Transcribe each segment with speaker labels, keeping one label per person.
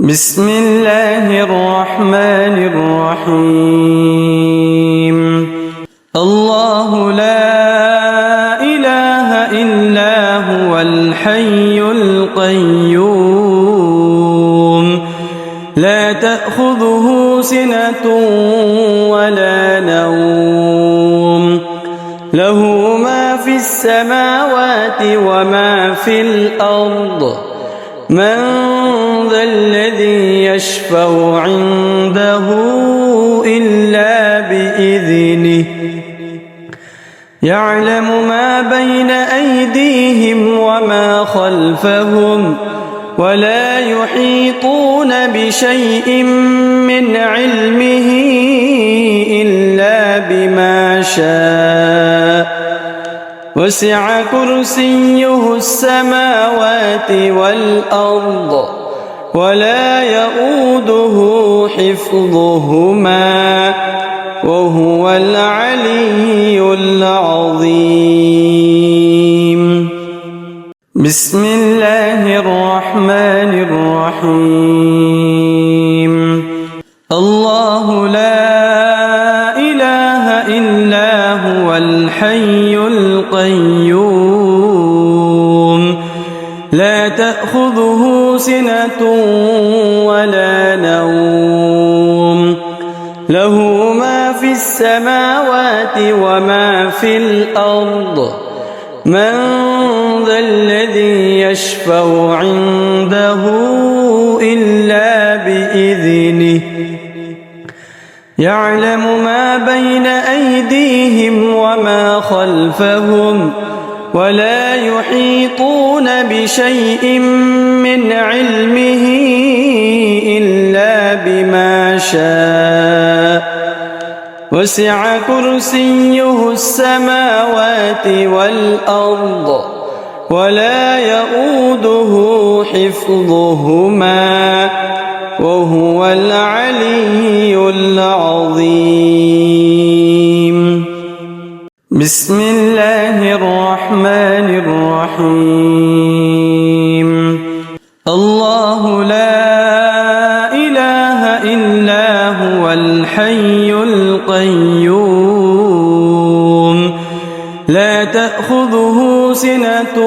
Speaker 1: بسم الله الرحمن الرحيم. الله لا إله إلا هو الحي القيوم لا تأخذه سنة ولا نوم له ما في السماوات وما في الأرض من ذا الذي يشفع عنده إلا بإذنه يعلم ما بين أيديهم وما خلفهم ولا يحيطون بشيء من علمه إلا بما شاء وسع كرسيه السماوات والأرض ولا يؤوده حفظهما وهو العلي العظيم. بسم الله الرحمن الرحيم. الله لا إله إلا هو الحي القيوم لا تأخذه سنة ولا نوم له ما في السماوات وما في الأرض من ذا الذي يشفع عنده إلا بإذنه يعلم ما بين أيديهم وما خلفهم ولا يحيطون بشيء من علمه إلا بما شاء وسع كرسيه السماوات والأرض ولا يؤوده حفظهما وهو العلي العظيم. بسم الله الرحمن الرحيم. الله لا إله إلا هو الحي القيوم لا تأخذه سنة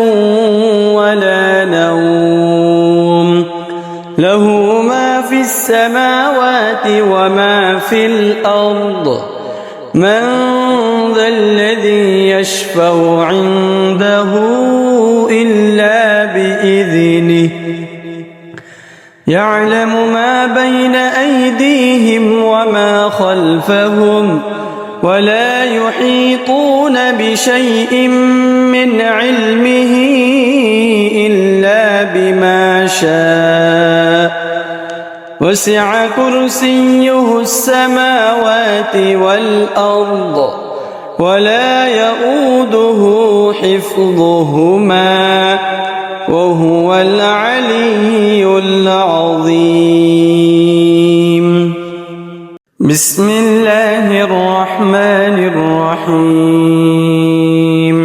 Speaker 1: ولا نوم له ما في السماوات وما في الأرض من ذا الذي يشفع عنده إلا بإذنه يعلم ما بين أيديهم وما خلفهم ولا يحيطون بشيء من علمه إلا بما شاء وسع كرسيه السماوات والأرض ولا يؤوده حفظهما وهو العلي العظيم. بسم الله الرحمن الرحيم.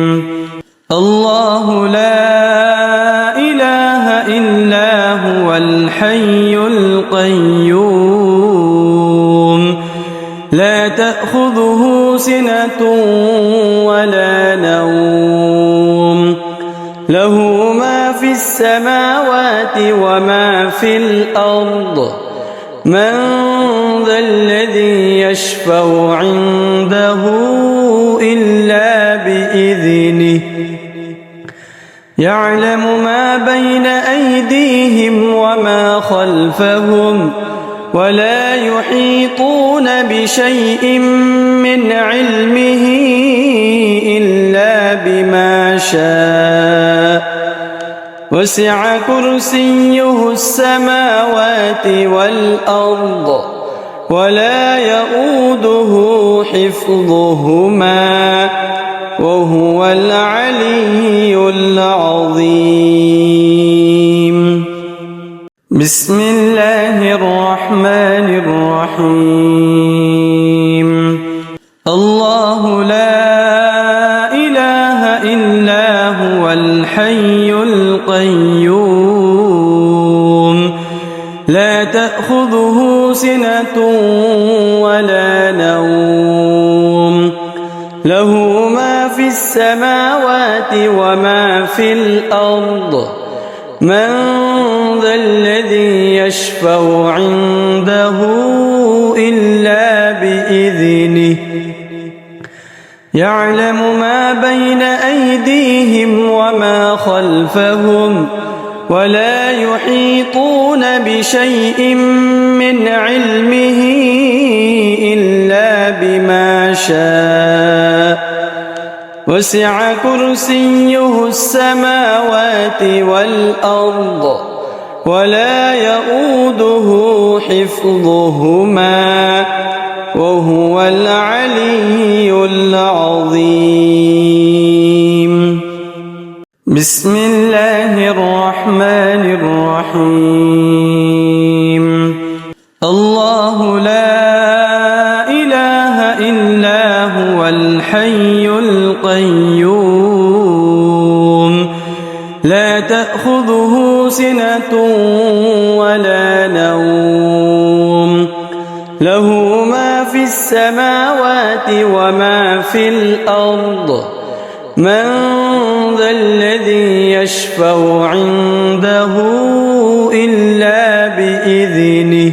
Speaker 1: الله لا إله إلا هو الحي القيوم لا تأخذه سنة ولا نوم له ما في السماوات وما في الأرض من ذا الذي يشفع عنده إلا بإذنه يعلم ما بين أيديهم وما خلفهم ولا يحيطون بشيء من علمه إلا بما شاء وسع كرسيه السماوات والأرض ولا يؤوده حفظهما وهو العلي العظيم. بسم الله الرحمن الرحيم. الله لا إله إلا هو الحي القيوم لا تأخذه سنة ولا نوم له ما في السماوات وما في الأرض من ذا الذي يشفع عنده إلا بإذنه يعلم ما بين أيديهم وما خلفهم ولا يحيطون بشيء من علمه إلا بما شاء وسع كرسيه السماوات والأرض ولا يؤوده حفظهما وهو العلي العظيم بسم الله الرحمن الرحيم الله لا إله إلا هو الحي القيوم لا تأخذه سنة ولا نوم له ما في السماوات وما في الأرض من ذا الذي يشفع عنده إلا بإذنه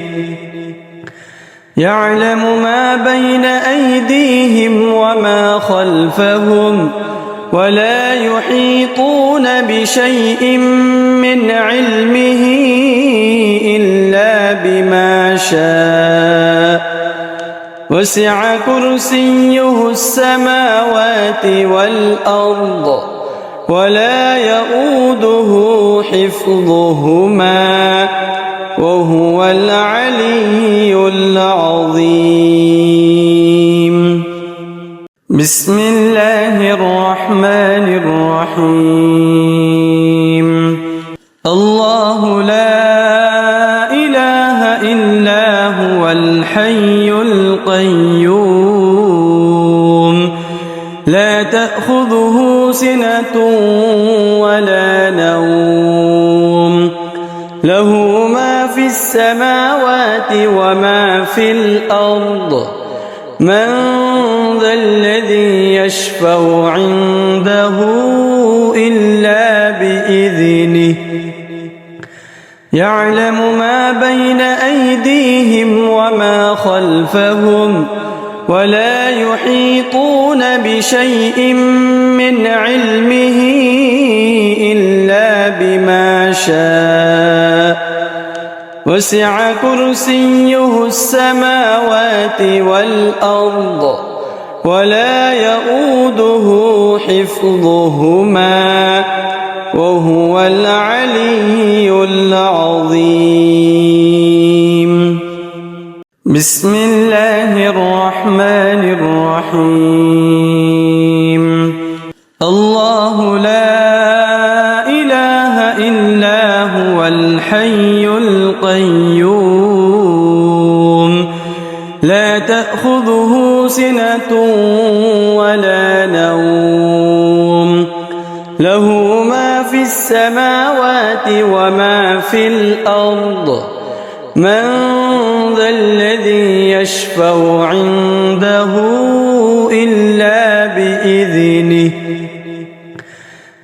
Speaker 1: يعلم ما بين أيديهم وما خلفهم ولا يحيطون بشيء من علمه إلا بما شاء وسع كرسيه السماوات والأرض ولا يؤوده حفظهما وهو العلي العظيم بسم الله الرحمن الرحيم الله لا إله إلا هو الحي القيوم لا تأخذه سنة ولا نوم له ما في السماوات وما في الأرض من ذا الذي يشفع عنده إلا بإذنه يعلم ما بين أيديهم وما خلفهم ولا يحيطون بشيء من علمه إلا بما شاء وسع كرسيه السماوات والأرض ولا يؤوده حفظهما وهو العلي العظيم بسم الله الرحمن الرحيم الله لا إله إلا هو الحي القيوم لا تأخذه سنة ولا نوم له ما في السماوات وما في الأرض من ذا الذي يشفع عنده إلا بإذنه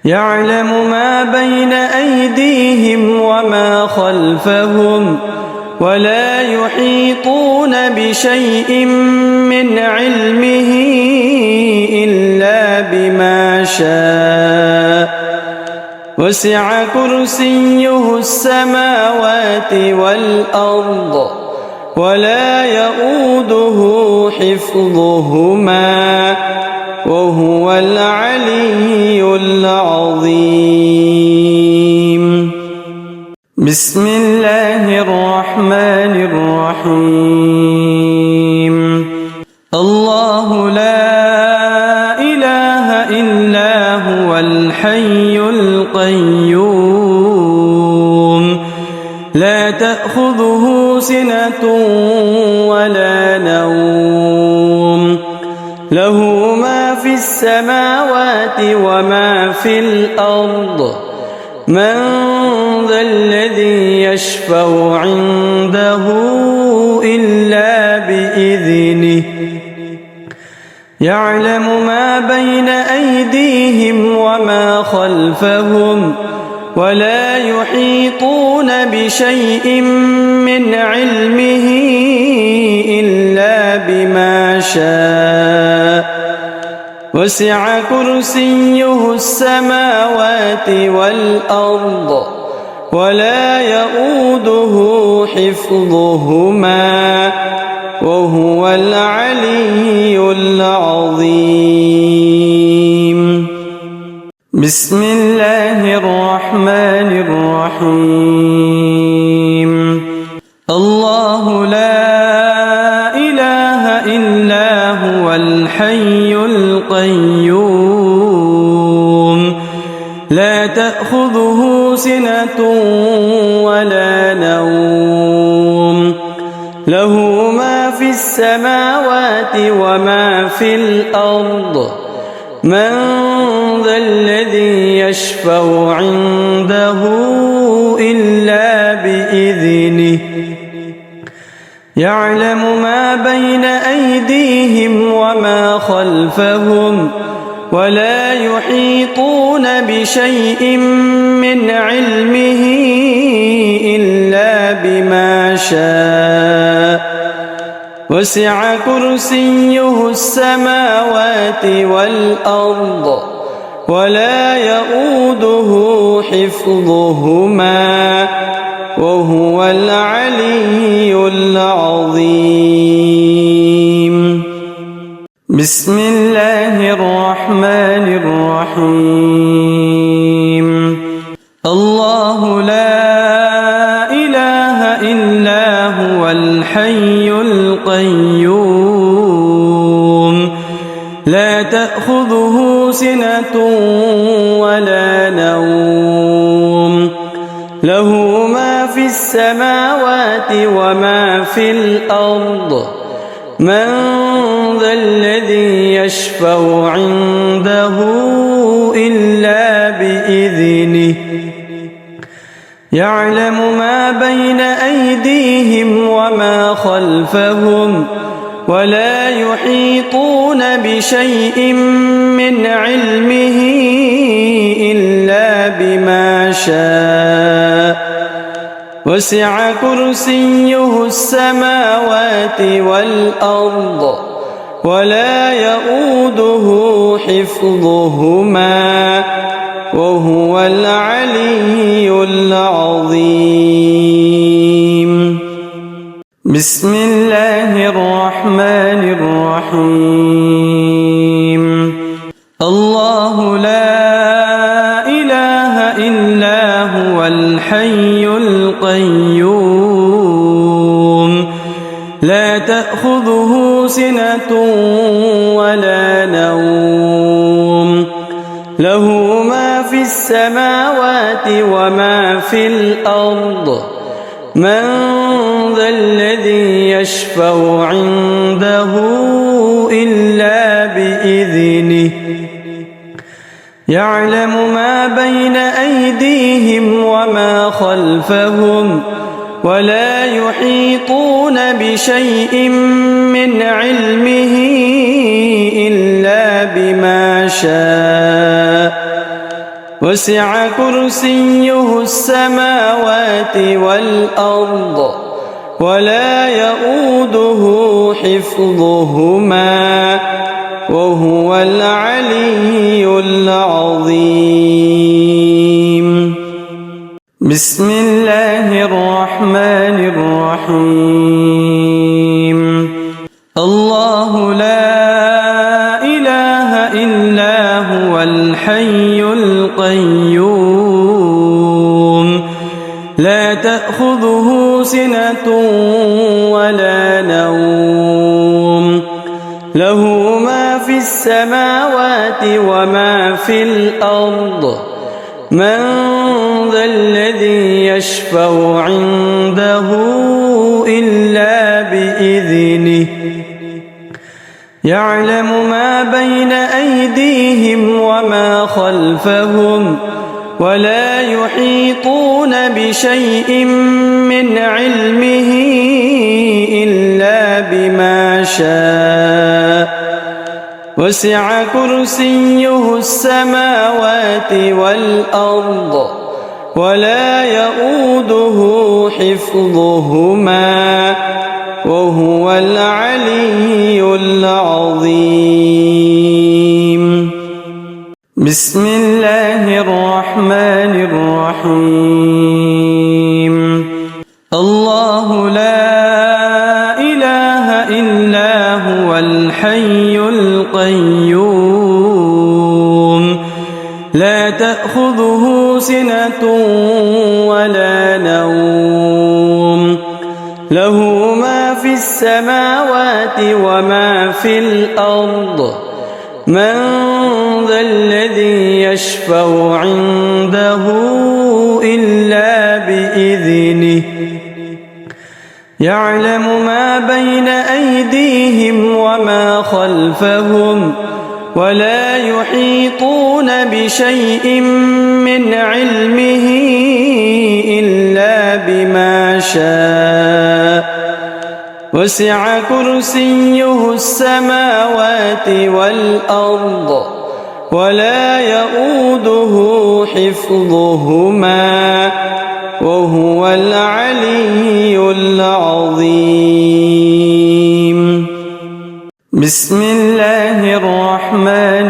Speaker 1: يعلم ما بين أيديهم وما خلفهم ولا يحيطون بشيء من علمه إلا بما شاء وسع كرسيه السماوات والأرض ولا يؤوده حفظهما وهو العلي العظيم بسم الله الرحمن الرحيم الله لا إله إلا هو الحي القيوم لا تأخذه سنة ولا نوم له ما في السماوات وما في الأرض من ذا الذي يشفع عنده إلا بإذنه يعلم ما بين أيديهم وما خلفهم ولا يحيطون بشيء من علمه إلا بما شاء وسع كرسيه السماوات والأرض ولا يؤوده حفظهما وهو العلي العظيم. بسم الله الرحمن الرحيم. الله لا إله إلا هو الحي القيوم لا تأخذه سنة ولا نوم له ما في السماوات وما في الأرض من ذا الذي يشفع عنده إلا بإذنه يعلم ما بين أيديهم وما خلفهم ولا يحيطون بشيء من علمه إلا بما شاء وسع كرسيه السماوات والأرض ولا يؤوده حفظهما وهو العلي العظيم. بسم الله الرحمن الرحيم. الله لا إله إلا هو الحي القيوم لا تأخذه سنة ولا نوم له ما في السماوات وما في الأرض من ذا الذي يشفع عنده إلا بإذنه يعلم ما بين أيديهم وما خلفهم ولا يحيطون بشيء من علمه إلا بما شاء وسع كرسيه السماوات والأرض ولا يؤوده حفظهما وهو العلي العظيم. بسم الله الرحمن الرحيم. الله لا إله إلا هو الحي القيوم لا تأخذه سنة ولا نوم له ما في السماوات وما في الأرض من ذا الذي يشفع عنده إلا بإذنه يعلم ما بين أيديهم وما خلفهم ولا يحيطون بشيء من علمه إلا بما شاء وسع كرسيه السماوات والأرض ولا يؤوده حفظهما وهو العلي العظيم. بسم الله الرحمن الرحيم. الله لا إله إلا هو الحي القيوم لا تأخذه سنة ولا نوم له ما في السماوات وما في الأرض من ذا الذي يشفع عنده إلا بإذنه يعلم ما بين أيديهم وما خلفهم ولا يحيطون بشيء من علمه إلا بما شاء وسع كرسيه السماوات والأرض ولا يؤوده حفظهما وهو العلي العظيم. بسم الله الرحمن الرحيم. الله لا إله إلا هو الحي القيوم لا تأخذه سنة ولا نوم له ما في السماوات وما في الأرض من ذا الذي يشفع عنده إلا بإذنه يعلم ما بين أيديهم وما خلفهم ولا يحيطون بشيء من علمه إلا بما شاء وسع كرسيه السماوات والأرض ولا يؤوده حفظهما وهو العلي العظيم. بسم الله الرحمن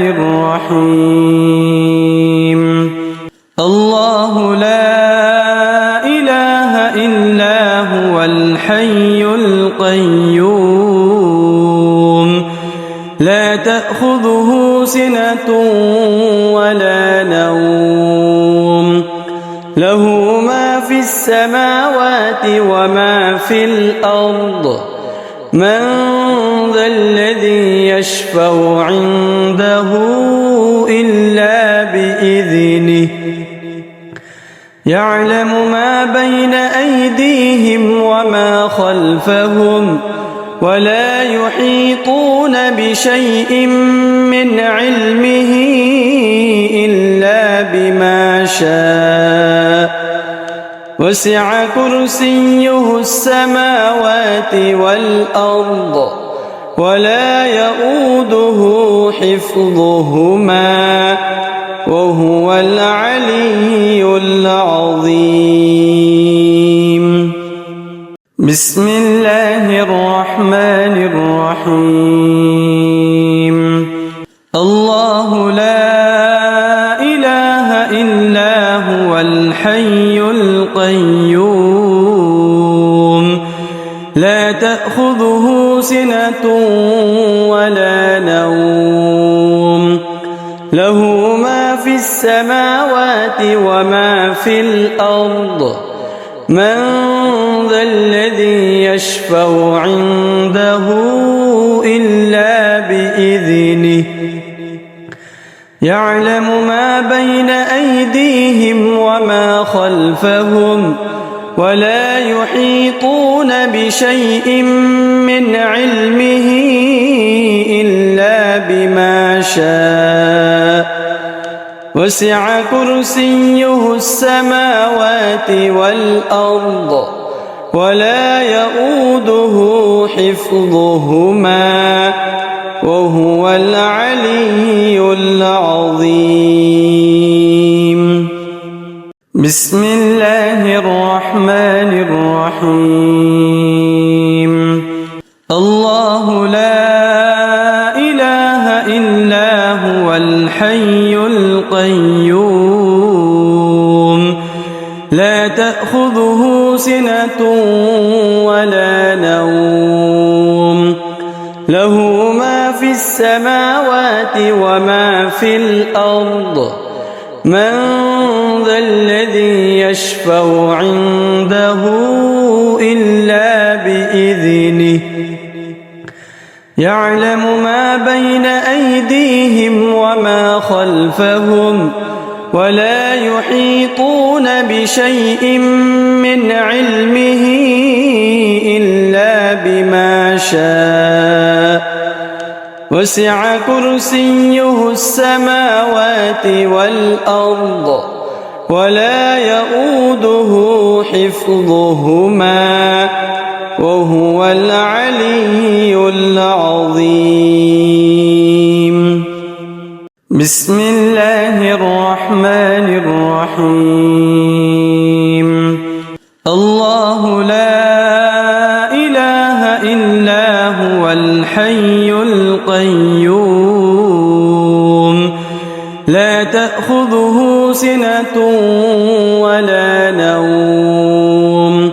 Speaker 1: الرحيم. الله لا إله إلا هو الحي القيوم لا تأخذه سنة ولا نوم له ما في السماوات وما في الأرض من ذا الذي يشفع عنده إلا بإذنه يعلم ما بين أيديهم وما خلفهم ولا يحيطون بشيء من علمه إلا بما شاء وسع كرسيه السماوات والأرض ولا يؤوده حفظهما وهو العلي العظيم. بسم الله الرحمن الرحيم. الله لا إله إلا هو الحي القيوم لا تأخذه سنة ولا نوم له ما في السماوات وما في الأرض من ذا الذي يشفع عنده إلا بإذنه يعلم ما بين أيديهم وما خلفهم ولا يحيطون بشيء من علمه إلا بما شاء وسع كرسيه السماوات والأرض ولا يؤوده حفظهما وهو العلي العظيم. بسم الله الرحمن الرحيم. الله لا إله إلا هو الحي القيوم لا تأخذه سنة ولا نوم له ما في السماوات وما في الأرض من ذا الذي يشفع عنده إلا بإذنه يعلم ما بين أيديهم وما خلفهم ولا يحيطون بشيء من علمه إلا بما شاء وسع كرسيه السماوات والأرض ولا يؤوده حفظهما وهو العلي العظيم. بسم الله الرحمن الرحيم. الله لا إله إلا هو الحي القيوم لا تأخذه سنة ولا نوم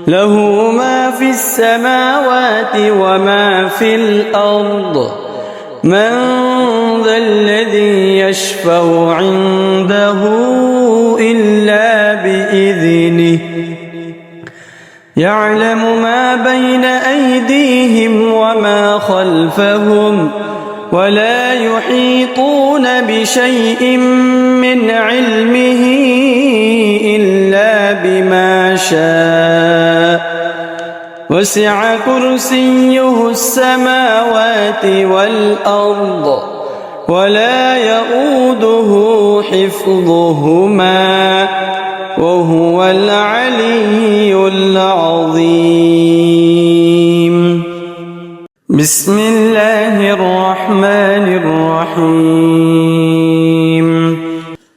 Speaker 1: له ما في السماوات وما في الأرض من ذا الذي يشفع عنده إلا بإذنه يعلم ما بين أيديهم وما خلفهم ولا يحيطون بشيء من علمه إلا بما شاء وسع كرسيه السماوات والأرض ولا يؤوده حفظهما وهو العلي العظيم. بسم الله الرحمن الرحيم.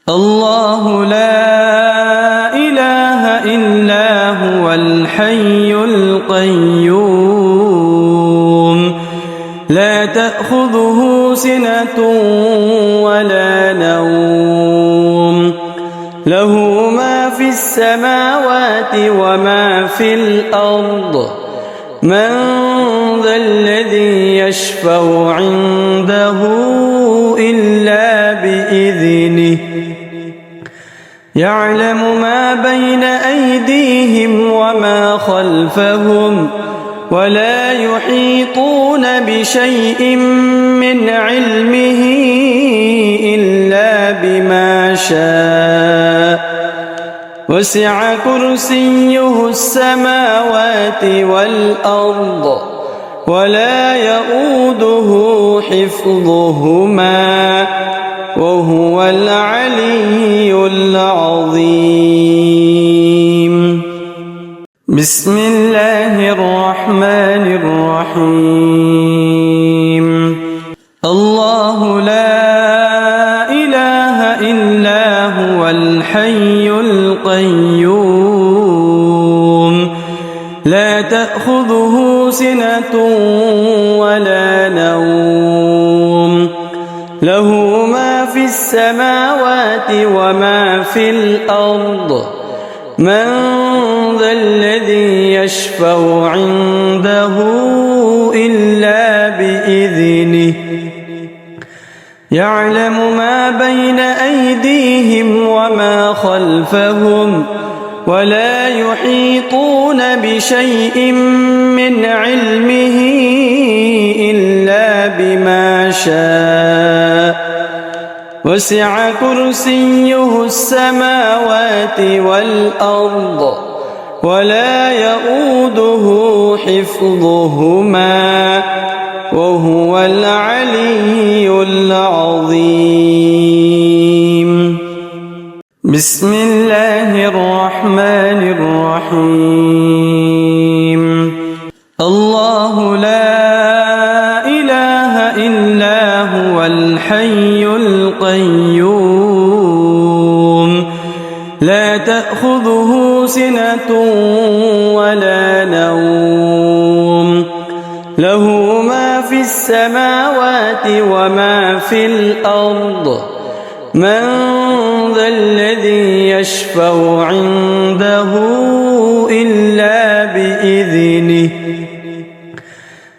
Speaker 1: الله لا إله إلا هو الحي القيوم لا تأخذه سنة ولا نوم له ما في السماوات وما في الأرض من ذا الذي يشفع عنده إلا بإذنه يعلم ما بين أيديهم وما خلفهم ولا يحيطون بشيء من علمه إلا بما شاء وسع كرسيه السماوات والأرض ولا يؤوده حفظهما وهو العلي العظيم. بسم الله الرحمن الرحيم. الله لا إله إلا هو الحي القيوم لا تأخذه سنة ولا نوم له ما في السماوات وما في الأرض من ذا الذي يشفع عنده إلا بإذنه يعلم ما بين أيديهم وما خلفهم ولا يحيطون بشيء من علمه إلا بما شاء وسع كرسيه السماوات والأرض ولا يؤوده حفظهما وهو العلي العظيم. بسم الله الرحمن الرحيم. الله لا إله إلا هو الحي القيوم لا تأخذه سنة ولا نوم له ما في السماوات وما في الأرض من ذا الذي يشفع عنده إلا بإذنه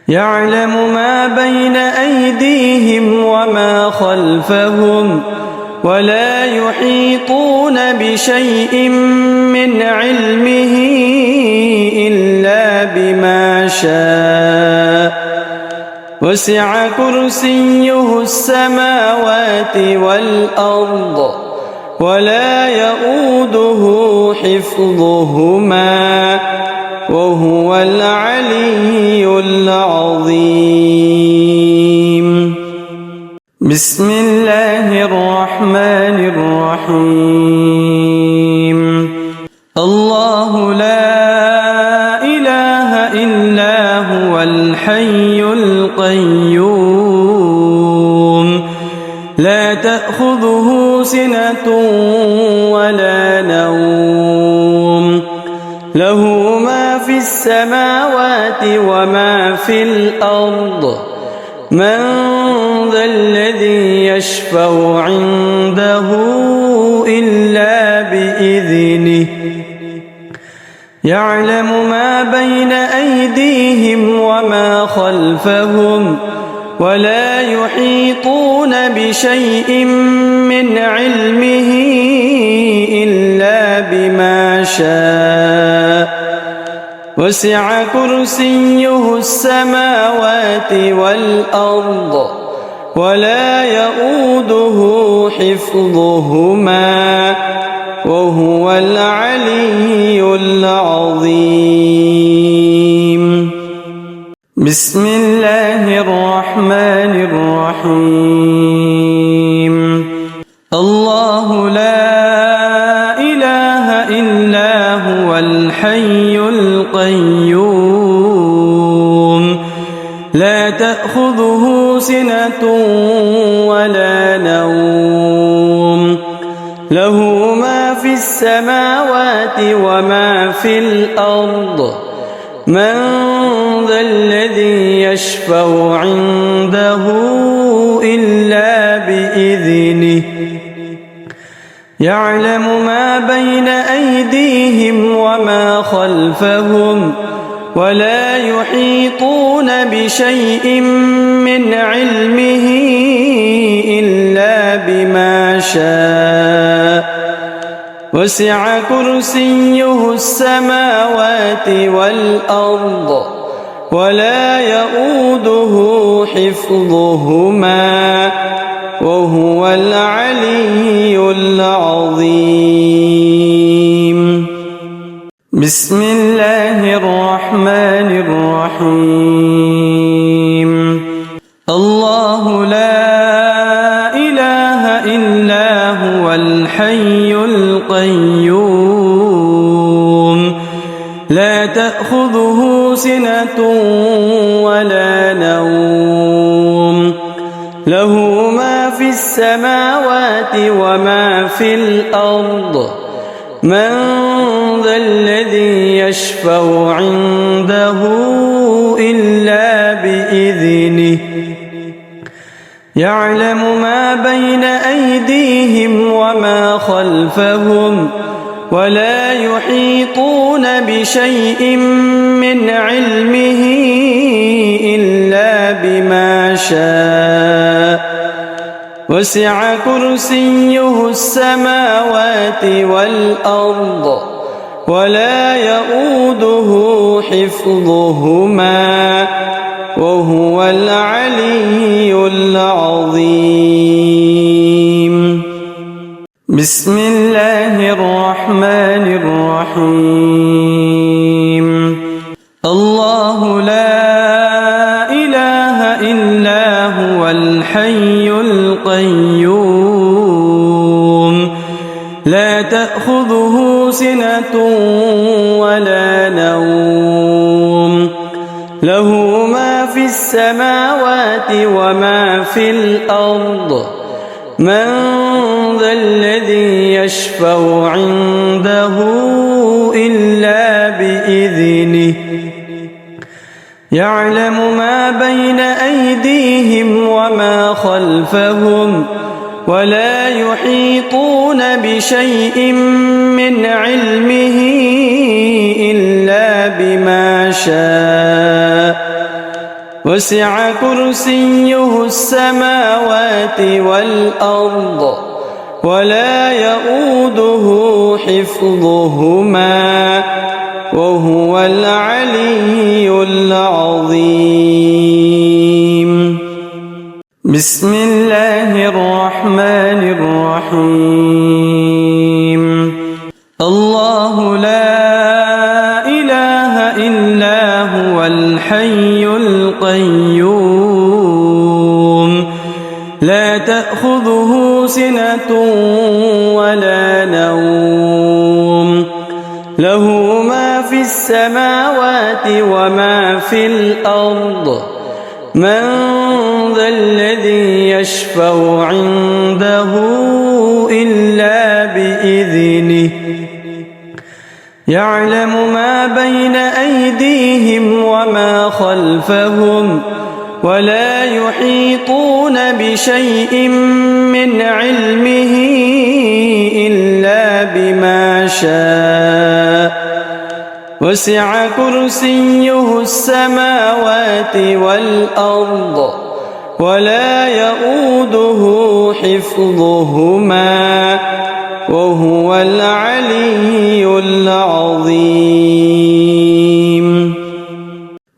Speaker 1: يعلم ما بين أيديهم وما خلفهم ولا يحيطون بشيء من علمه إلا بما شاء وسع كرسيه السماوات والأرض ولا يؤوده حفظهما وهو العلي العظيم. بسم الله الرحمن الرحيم. هو الحي القيوم لا تأخذه سنة ولا نوم له ما في السماوات وما في الأرض من ذا الذي يشفع عنده إلا بإذنه يعلم ما بين أيديهم وما خلفهم ولا يحيطون بشيء من علمه إلا بما شاء وسع كرسيه السماوات والأرض ولا يؤوده حفظهما وهو العلي العظيم بسم الله الرحمن الرحيم الله لا إله إلا هو الحي القيوم لا تأخذه سنة ولا نوم له ما في السماوات وما في الأرض من ذا الذي يشفع عنده إلا بإذنه يعلم ما بين أيديهم وما خلفهم ولا يحيطون بشيء من علمه إلا بما شاء وسع كرسيه السماوات والأرض ولا يؤوده حفظهما وهو العلي العظيم بسم الله الرحمن الرحيم الله لا إله إلا هو الحي القيوم لا تأخذه سنة ولا نوم له ما في السماوات وما في الأرض من ذا الذي يشفع عنده إلا بإذنه يعلم ما بين أيديهم وما خلفهم ولا يحيطون بشيء من علمه إلا بما شاء وسع كرسيه السماوات والأرض ولا يؤوده حفظهما وهو العلي العظيم بسم الله الرحمن الرحيم الله لا إله إلا هو الحي القيوم لا تأخذه سنة ولا نوم له ما في السماوات وما في الأرض من ذا الذي يشفع عنده إلا بإذنه يعلم ما بين أيديهم وما خلفهم ولا يحيطون بشيء من علمه إلا بما شاء وسع كرسيه السماوات والأرض ولا يؤوده حفظهما وهو العلي العظيم بسم الله الرحمن الرحيم الله لا إله إلا هو الحي القيوم لا تأخذه سنة ولا نوم له ما في السماوات السماوات وما في الأرض من ذا الذي يشفع عنده إلا بإذنه يعلم ما بين أيديهم وما خلفهم ولا يحيطون بشيء من علمه إلا بما شاء وسع كرسيه السماوات والأرض ولا يؤوده حفظهما وهو العلي العظيم.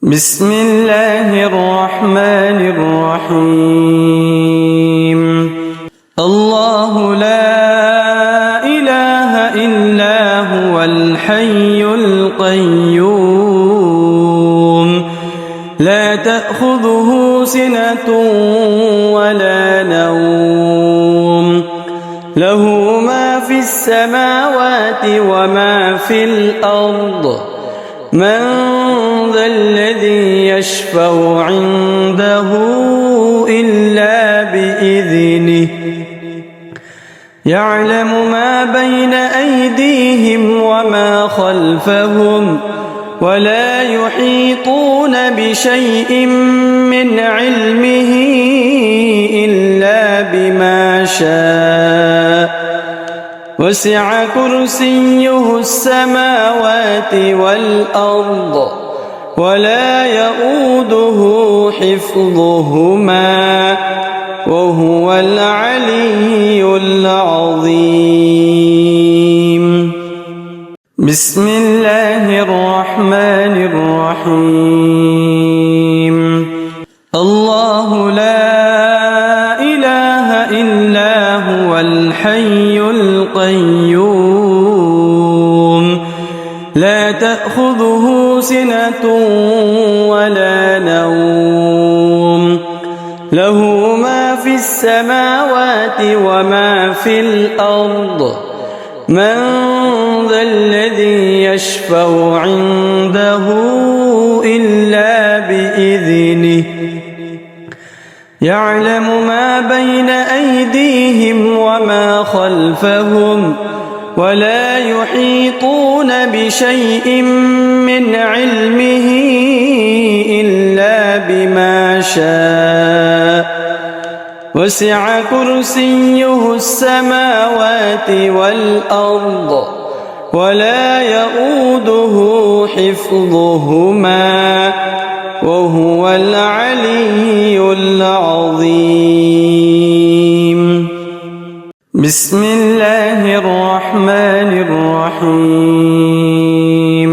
Speaker 1: بسم الله الرحمن الرحيم. الله لا إله إلا هو الحي القيوم لا تأخذه سنة ولا نوم له ما في السماوات وما في الأرض من ذا الذي يشفع عنده إلا بإذنه يعلم ما بين أيديهم وما خلفهم ولا يحيطون بشيء من علمه إلا بما شاء وسع كرسيه السماوات والأرض ولا يؤوده حفظهما وهو العلي العظيم. بسم الله الرحمن الرحيم. الله لا إله إلا هو الحي القيوم لا تأخذه سنة ولا نوم له ما في السماوات وما في الأرض من ذا الذي يشفع عنده إلا بإذنه يعلم ما بين أيديهم وما خلفهم ولا يحيطون بشيء من علمه إلا بما شاء وسع كرسيه السماوات والأرض ولا يؤوده حفظهما وهو العلي العظيم. بسم الله الرحمن الرحيم.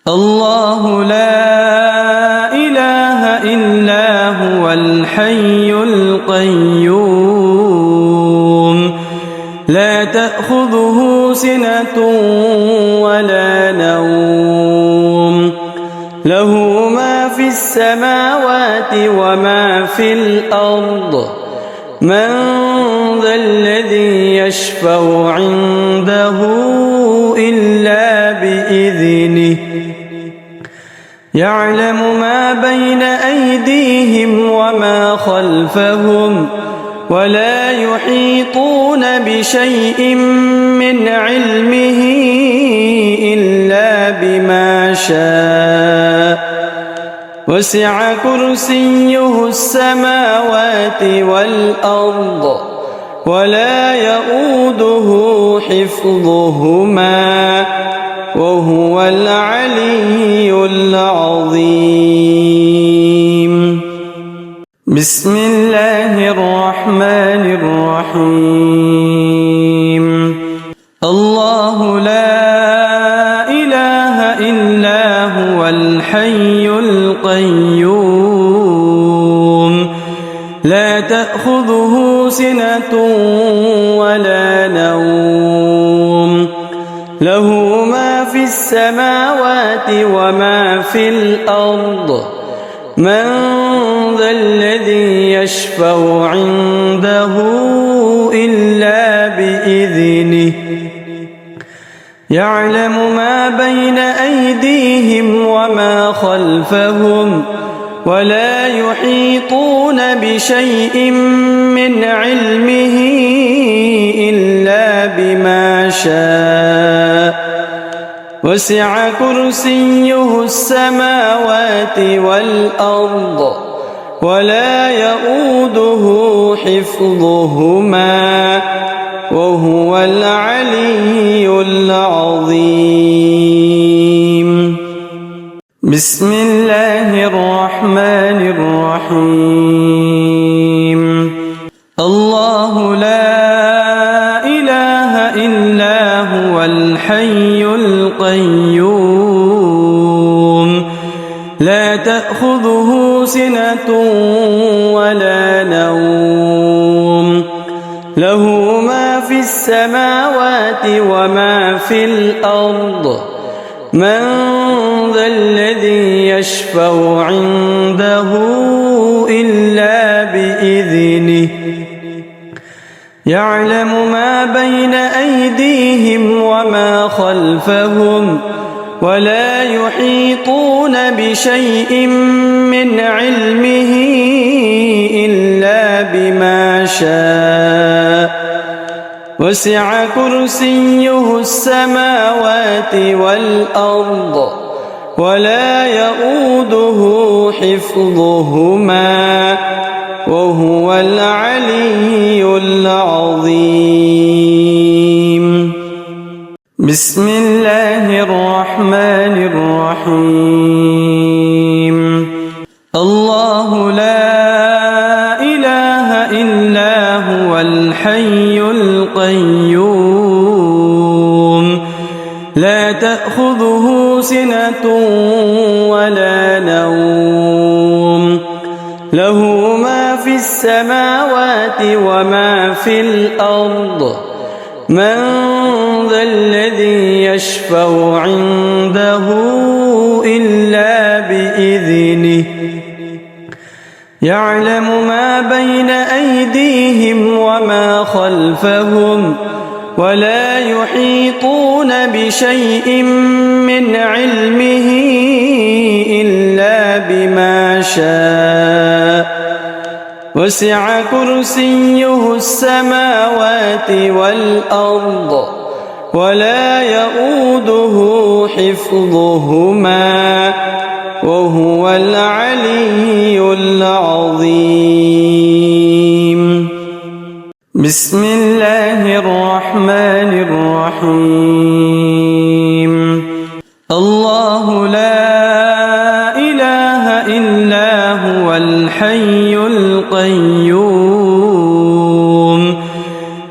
Speaker 1: الله لا إله إلا هو الحي القيوم لا تأخذه سنة ولا نوم له ما في السماوات وما في الأرض من ذا الذي يشفع عنده إلا بإذنه يعلم ما بين أيديهم وما خلفهم ولا يحيطون بشيء من علمه إلا بما شاء وسع كرسيه السماوات والأرض ولا يؤوده حفظهما وهو العلي العظيم. بسم الله الرحمن الرحيم. الله لا إله إلا هو الحي القيوم لا تأخذه سنة ولا نوم له ما في السماوات وما في الأرض من ذا الذي يشفع عنده إلا بإذنه يعلم ما بين أيديهم وما خلفهم ولا يحيطون بشيء من علمه إلا بما شاء وسع كرسيه السماوات والأرض ولا يؤوده حفظهما وهو العلي العظيم. بسم الله الرحمن الرحيم. الله لا إله إلا هو الحي القيوم لا تأخذه سنة ولا نوم له ما في السماوات وما في الأرض من ذا الذي يشفع عنده إلا بإذنه يعلم ما بين أيديهم وما خلفهم ولا يحيطون بشيء من علمه إلا بما شاء وسع كرسيه السماوات والأرض ولا يؤوده حفظهما وهو العلي العظيم. بسم الله الرحمن الرحيم. الله لا إله إلا هو الحي القيوم لا تأخذه سنة ولا نوم له ما في السماوات وما في الأرض من ذا الذي يشفع عنده إلا بإذنه يعلم ما بين أيديهم وما خلفهم ولا يحيطون بشيء من علمه إلا بما شاء وسع كرسيه السماوات والأرض ولا يؤوده حفظهما وهو العلي العظيم. بسم الله الرحمن الرحيم. الله لا إله إلا هو الحي القيوم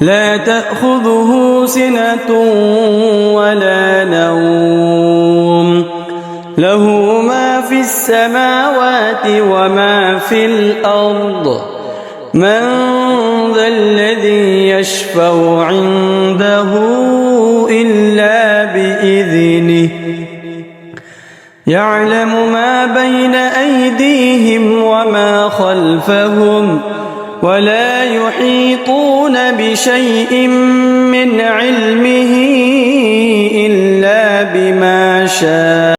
Speaker 1: لا تأخذه سنة ولا نوم له ما في السماوات وما في الأرض من ذا الذي يشفع عنده إلا بإذنه يعلم ما بين أيديهم وما خلفهم ولا يحيطون بشيء من علمه إلا بما شاء